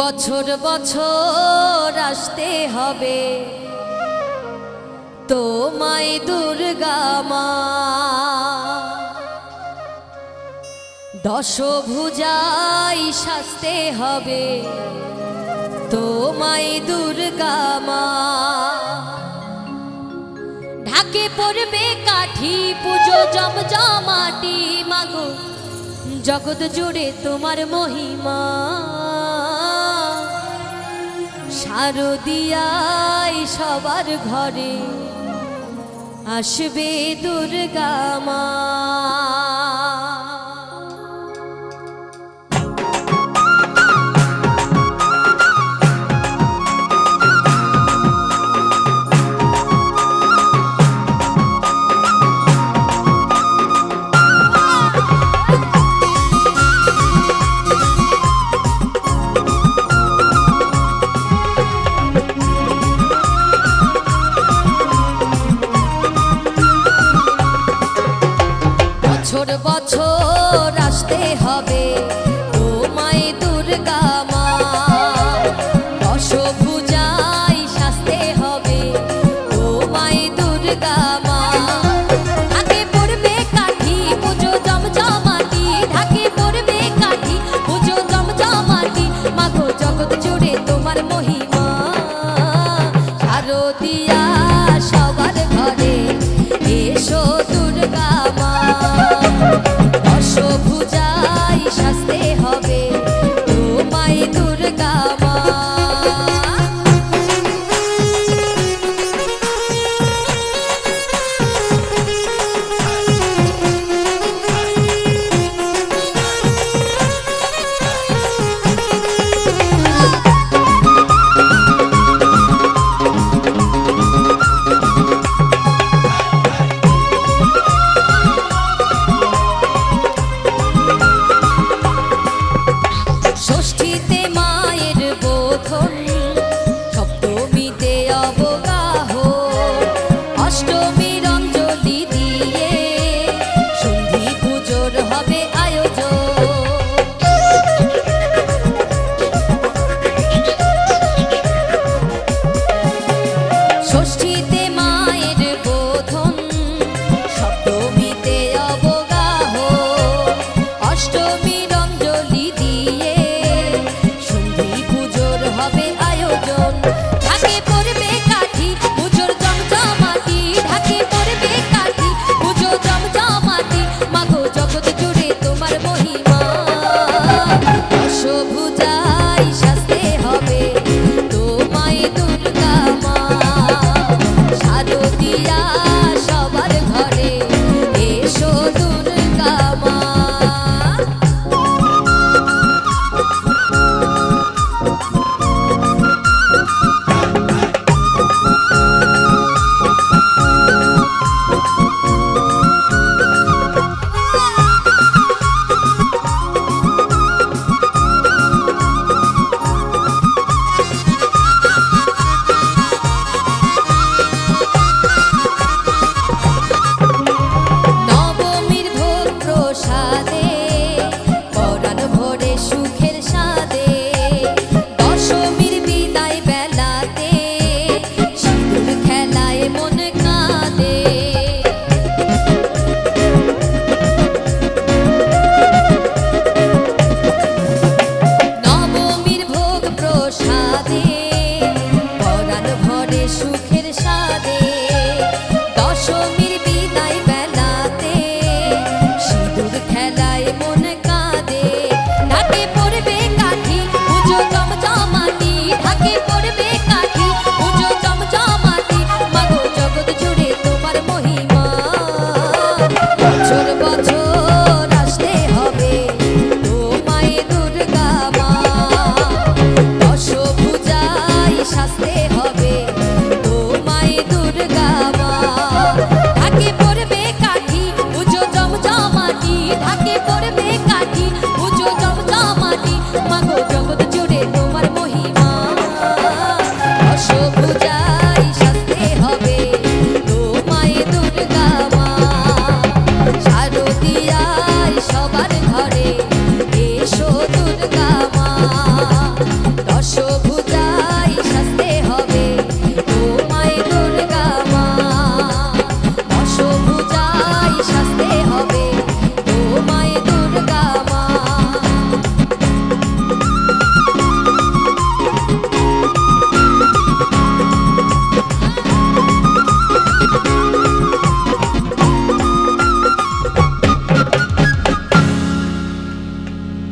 বছর বছর আসতে হবে তোমায় দুর্গা মা, দশভুজায় সাজতে হবে তোমায় দুর্গা মা। ঢাকে পড়বে কাঠি পুজো জমজমাটি মাগো, জগৎ জুড়ে তোমার মহিমা। শারদিয়ায় সবার ঘরে আসবে দুর্গা মা। বছর বছর আসতে হবে তোমায় দুর্গা মা, দশভুজায় সাজতে হবে তোমায় দুর্গা মা। ঢাকে পড়বে কাঠি পুজো জমজমাটি, ঢাকে পড়বে কাঠি পুজো জমজমাটি মাগো, জগৎ জুড়ে তোমার মহিমা। শারদিয়া সবার ঘরে এসো দুর্গা মা, দশভুজায় সাজতে হবে